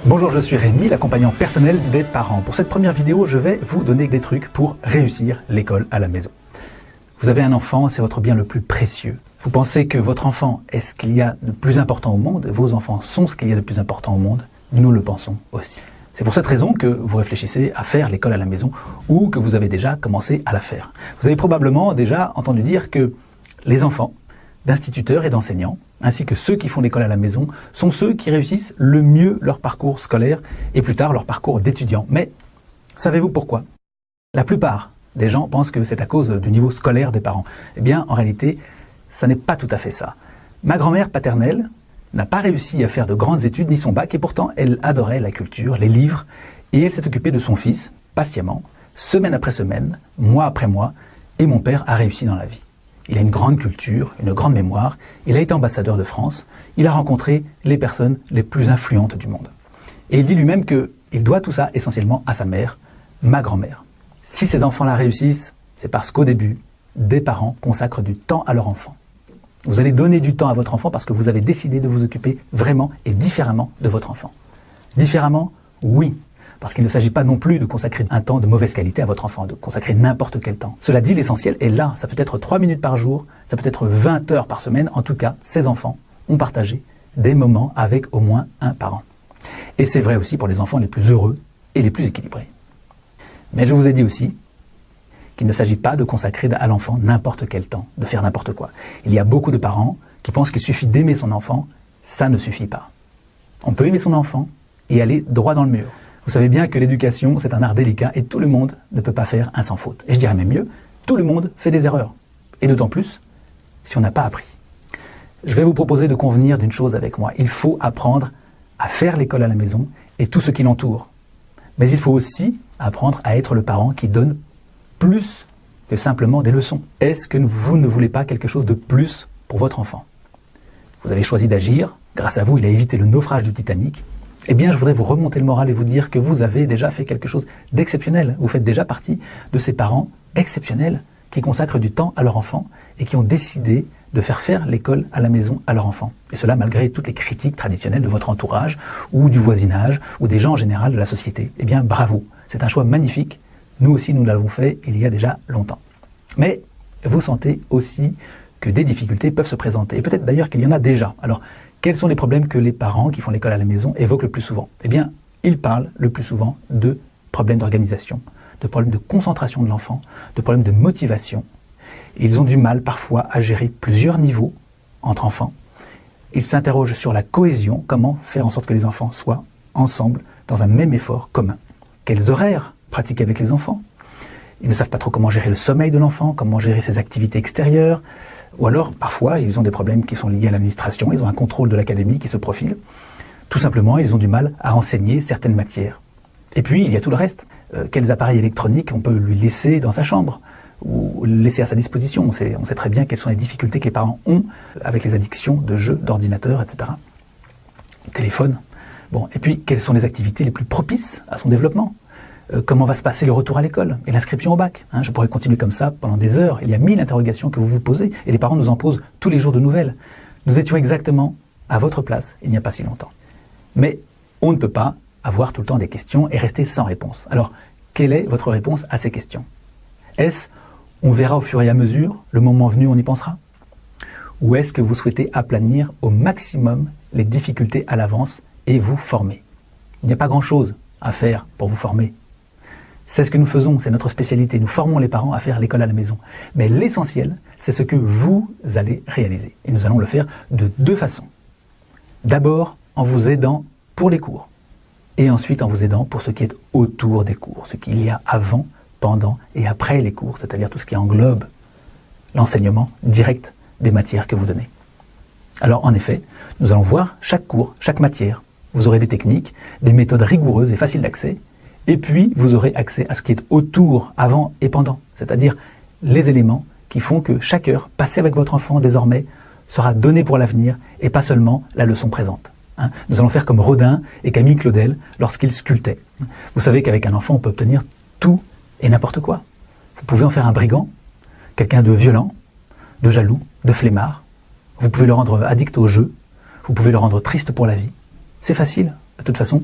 Bonjour, je suis Rémi, l'accompagnant personnel des parents. Pour cette première vidéo, je vais vous donner des trucs pour réussir l'école à la maison. Vous avez un enfant, c'est votre bien le plus précieux. Vous pensez que votre enfant est ce qu'il y a de plus important au monde, vos enfants sont ce qu'il y a de plus important au monde, nous le pensons aussi. C'est pour cette raison que vous réfléchissez à faire l'école à la maison ou que vous avez déjà commencé à la faire. Vous avez probablement déjà entendu dire que les enfants d'instituteurs et d'enseignants, ainsi que ceux qui font l'école à la maison, sont ceux qui réussissent le mieux leur parcours scolaire et plus tard leur parcours d'étudiant. Mais savez-vous pourquoi? La plupart des gens pensent que c'est à cause du niveau scolaire des parents. Eh bien, en réalité, ça n'est pas tout à fait ça. Ma grand-mère paternelle n'a pas réussi à faire de grandes études ni son bac et pourtant elle adorait la culture, les livres et elle s'est occupée de son fils patiemment, semaine après semaine, mois après mois et mon père a réussi dans la vie. Il a une grande culture, une grande mémoire, il a été ambassadeur de France, il a rencontré les personnes les plus influentes du monde. Et il dit lui-même qu'il doit tout ça essentiellement à sa mère, ma grand-mère. Si ces enfants-là réussissent, c'est parce qu'au début, des parents consacrent du temps à leur enfant. Vous allez donner du temps à votre enfant parce que vous avez décidé de vous occuper vraiment et différemment de votre enfant. Différemment, oui. Parce qu'il ne s'agit pas non plus de consacrer un temps de mauvaise qualité à votre enfant, de consacrer n'importe quel temps. Cela dit, l'essentiel est là. Ça peut être 3 minutes par jour, ça peut être 20 heures par semaine. En tout cas, ces enfants ont partagé des moments avec au moins un parent. Et c'est vrai aussi pour les enfants les plus heureux et les plus équilibrés. Mais je vous ai dit aussi qu'il ne s'agit pas de consacrer à l'enfant n'importe quel temps, de faire n'importe quoi. Il y a beaucoup de parents qui pensent qu'il suffit d'aimer son enfant. Ça ne suffit pas. On peut aimer son enfant et aller droit dans le mur. Vous savez bien que l'éducation, c'est un art délicat et tout le monde ne peut pas faire un sans faute. Et je dirais même mieux, tout le monde fait des erreurs. Et d'autant plus si on n'a pas appris. Je vais vous proposer de convenir d'une chose avec moi. Il faut apprendre à faire l'école à la maison et tout ce qui l'entoure. Mais il faut aussi apprendre à être le parent qui donne plus que simplement des leçons. Est-ce que vous ne voulez pas quelque chose de plus pour votre enfant? Vous avez choisi d'agir. Grâce à vous, il a évité le naufrage du Titanic. Eh bien, je voudrais vous remonter le moral et vous dire que vous avez déjà fait quelque chose d'exceptionnel. Vous faites déjà partie de ces parents exceptionnels qui consacrent du temps à leur enfant et qui ont décidé de faire l'école à la maison à leur enfant. Et cela malgré toutes les critiques traditionnelles de votre entourage ou du voisinage ou des gens en général de la société. Eh bien, bravo. C'est un choix magnifique. Nous aussi, nous l'avons fait il y a déjà longtemps. Mais vous sentez aussi que des difficultés peuvent se présenter. Et peut-être d'ailleurs qu'il y en a déjà. Alors, quels sont les problèmes que les parents qui font l'école à la maison évoquent le plus souvent? Eh bien, ils parlent le plus souvent de problèmes d'organisation, de problèmes de concentration de l'enfant, de problèmes de motivation. Et ils ont du mal parfois à gérer plusieurs niveaux entre enfants. Ils s'interrogent sur la cohésion, comment faire en sorte que les enfants soient ensemble dans un même effort commun. Quels horaires pratiquer avec les enfants? Ils ne savent pas trop comment gérer le sommeil de l'enfant, comment gérer ses activités extérieures. Ou alors, parfois, ils ont des problèmes qui sont liés à l'administration, ils ont un contrôle de l'académie qui se profile. Tout simplement, ils ont du mal à enseigner certaines matières. Et puis, il y a tout le reste. Quels appareils électroniques on peut lui laisser dans sa chambre ou laisser à sa disposition? On sait très bien quelles sont les difficultés que les parents ont avec les addictions de jeux, d'ordinateurs, etc. Téléphone. Bon, et puis, quelles sont les activités les plus propices à son développement? Comment va se passer le retour à l'école et l'inscription au bac? Je pourrais continuer comme ça pendant des heures. Il y a 1000 interrogations que vous vous posez et les parents nous en posent tous les jours de nouvelles. Nous étions exactement à votre place il n'y a pas si longtemps. Mais on ne peut pas avoir tout le temps des questions et rester sans réponse. Alors, quelle est votre réponse à ces questions? Est-ce on verra au fur et à mesure, le moment venu on y pensera? Ou est-ce que vous souhaitez aplanir au maximum les difficultés à l'avance et vous former? Il n'y a pas grand-chose à faire pour vous former. C'est ce que nous faisons, c'est notre spécialité. Nous formons les parents à faire l'école à la maison. Mais l'essentiel, c'est ce que vous allez réaliser. Et nous allons le faire de 2 façons. D'abord, en vous aidant pour les cours. Et ensuite, en vous aidant pour ce qui est autour des cours. Ce qu'il y a avant, pendant et après les cours. C'est-à-dire tout ce qui englobe l'enseignement direct des matières que vous donnez. Alors, en effet, nous allons voir chaque cours, chaque matière. Vous aurez des techniques, des méthodes rigoureuses et faciles d'accès. Et puis, vous aurez accès à ce qui est autour, avant et pendant, c'est-à-dire les éléments qui font que chaque heure passée avec votre enfant, désormais, sera donnée pour l'avenir et pas seulement la leçon présente. Nous allons faire comme Rodin et Camille Claudel lorsqu'ils sculptaient. Vous savez qu'avec un enfant, on peut obtenir tout et n'importe quoi. Vous pouvez en faire un brigand, quelqu'un de violent, de jaloux, de flemmard, Vous pouvez le rendre addict au jeu, vous pouvez le rendre triste pour la vie. C'est facile, de toute façon.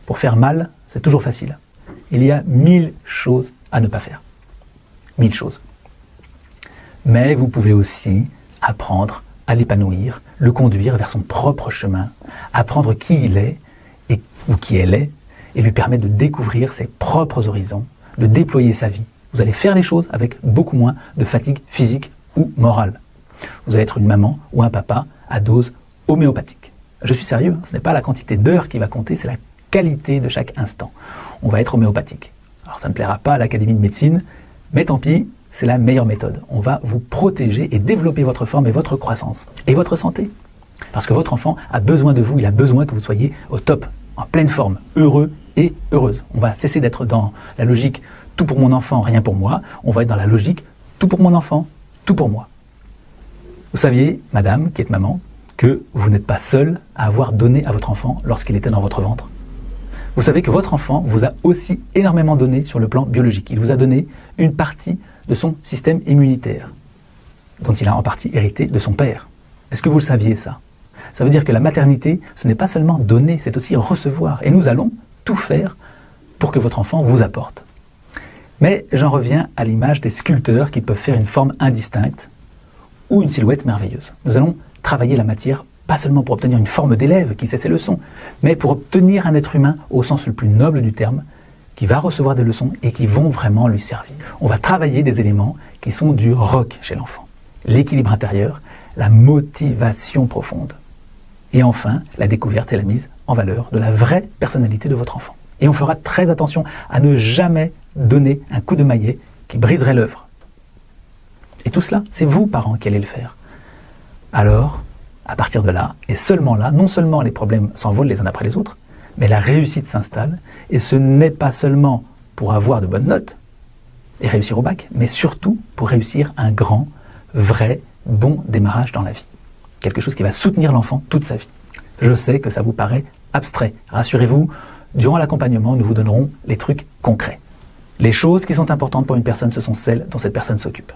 Pour faire mal, c'est toujours facile. Il y a 1000 choses à ne pas faire. 1000 choses. Mais vous pouvez aussi apprendre à l'épanouir, le conduire vers son propre chemin, apprendre qui il est ou qui elle est, et lui permettre de découvrir ses propres horizons, de déployer sa vie. Vous allez faire les choses avec beaucoup moins de fatigue physique ou morale. Vous allez être une maman ou un papa à dose homéopathique. Je suis sérieux, ce n'est pas la quantité d'heures qui va compter, c'est la qualité de chaque instant. On va être homéopathique. Alors ça ne plaira pas à l'Académie de médecine, mais tant pis, c'est la meilleure méthode. On va vous protéger et développer votre forme et votre croissance et votre santé. Parce que votre enfant a besoin de vous, il a besoin que vous soyez au top, en pleine forme, heureux et heureuse. On va cesser d'être dans la logique tout pour mon enfant, rien pour moi. On va être dans la logique tout pour mon enfant, tout pour moi. Vous saviez, madame, qui êtes maman, que vous n'êtes pas seule à avoir donné à votre enfant lorsqu'il était dans votre ventre. Vous savez que votre enfant vous a aussi énormément donné sur le plan biologique. Il vous a donné une partie de son système immunitaire, dont il a en partie hérité de son père. Est-ce que vous le saviez, ça? Ça veut dire que la maternité, ce n'est pas seulement donner, c'est aussi recevoir. Et nous allons tout faire pour que votre enfant vous apporte. Mais j'en reviens à l'image des sculpteurs qui peuvent faire une forme indistincte ou une silhouette merveilleuse. Nous allons travailler la matière, pas seulement pour obtenir une forme d'élève qui sait ses leçons, mais pour obtenir un être humain au sens le plus noble du terme, qui va recevoir des leçons et qui vont vraiment lui servir. On va travailler des éléments qui sont du rock chez l'enfant. L'équilibre intérieur, la motivation profonde. Et enfin, la découverte et la mise en valeur de la vraie personnalité de votre enfant. Et on fera très attention à ne jamais donner un coup de maillet qui briserait l'œuvre. Et tout cela, c'est vous, parents, qui allez le faire. Alors, à partir de là, et seulement là, non seulement les problèmes s'envolent les uns après les autres, mais la réussite s'installe, et ce n'est pas seulement pour avoir de bonnes notes et réussir au bac, mais surtout pour réussir un grand, vrai, bon démarrage dans la vie. Quelque chose qui va soutenir l'enfant toute sa vie. Je sais que ça vous paraît abstrait. Rassurez-vous, durant l'accompagnement, nous vous donnerons les trucs concrets. Les choses qui sont importantes pour une personne, ce sont celles dont cette personne s'occupe.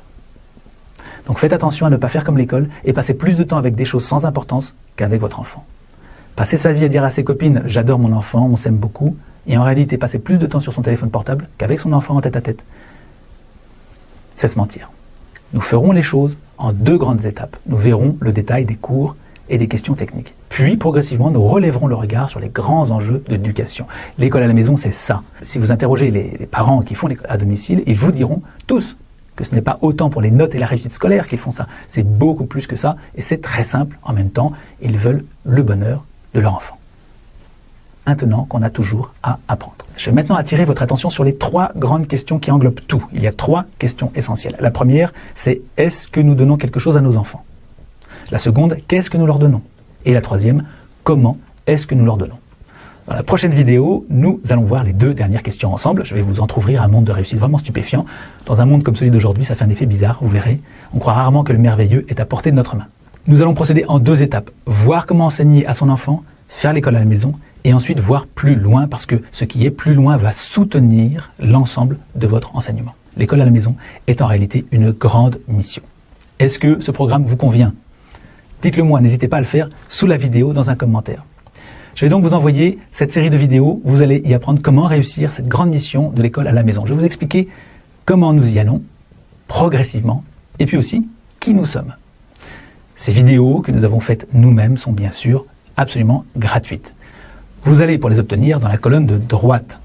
Donc faites attention à ne pas faire comme l'école et passer plus de temps avec des choses sans importance qu'avec votre enfant. Passer sa vie à dire à ses copines « j'adore mon enfant, on s'aime beaucoup » et en réalité passer plus de temps sur son téléphone portable qu'avec son enfant en tête-à-tête, c'est se mentir. Nous ferons les choses en 2 grandes étapes. Nous verrons le détail des cours et des questions techniques. Puis, progressivement, nous relèverons le regard sur les grands enjeux de l'éducation. L'école à la maison, c'est ça. Si vous interrogez les parents qui font l'école à domicile, ils vous diront tous que ce n'est pas autant pour les notes et la réussite scolaire qu'ils font ça. C'est beaucoup plus que ça, et c'est très simple en même temps. Ils veulent le bonheur de leur enfant. Maintenant qu'on a toujours à apprendre. Je vais maintenant attirer votre attention sur les 3 grandes questions qui englobent tout. Il y a 3 questions essentielles. La première, c'est est-ce que nous donnons quelque chose à nos enfants? La seconde, qu'est-ce que nous leur donnons? Et la troisième, comment est-ce que nous leur donnons? Dans la prochaine vidéo, nous allons voir les 2 dernières questions ensemble. Je vais vous entrouvrir un monde de réussite vraiment stupéfiant. Dans un monde comme celui d'aujourd'hui, ça fait un effet bizarre, vous verrez. On croit rarement que le merveilleux est à portée de notre main. Nous allons procéder en 2 étapes. Voir comment enseigner à son enfant, faire l'école à la maison, et ensuite voir plus loin, parce que ce qui est plus loin va soutenir l'ensemble de votre enseignement. L'école à la maison est en réalité une grande mission. Est-ce que ce programme vous convient? Dites-le moi, n'hésitez pas à le faire sous la vidéo dans un commentaire. Je vais donc vous envoyer cette série de vidéos, vous allez y apprendre comment réussir cette grande mission de l'école à la maison. Je vais vous expliquer comment nous y allons, progressivement, et puis aussi qui nous sommes. Ces vidéos que nous avons faites nous-mêmes sont bien sûr absolument gratuites. Vous allez pour les obtenir dans la colonne de droite.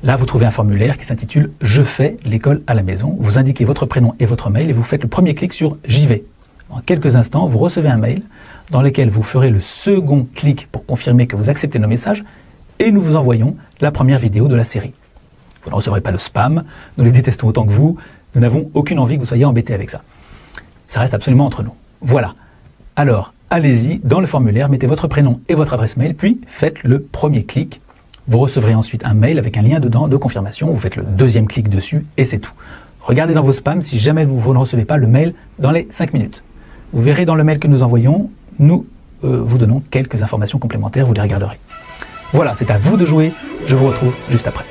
Là, vous trouvez un formulaire qui s'intitule « Je fais l'école à la maison ». Vous indiquez votre prénom et votre mail et vous faites le premier clic sur « J'y vais ». En quelques instants, vous recevez un mail dans lequel vous ferez le second clic pour confirmer que vous acceptez nos messages et nous vous envoyons la première vidéo de la série. Vous ne recevrez pas de spam, nous les détestons autant que vous, nous n'avons aucune envie que vous soyez embêtés avec ça. Ça reste absolument entre nous. Voilà. Alors, allez-y, dans le formulaire, mettez votre prénom et votre adresse mail, puis faites le premier clic. Vous recevrez ensuite un mail avec un lien dedans de confirmation, vous faites le deuxième clic dessus et c'est tout. Regardez dans vos spams si jamais vous ne recevez pas le mail dans les 5 minutes. Vous verrez dans le mail que nous envoyons, nous vous donnons quelques informations complémentaires, vous les regarderez. Voilà, c'est à vous de jouer, je vous retrouve juste après.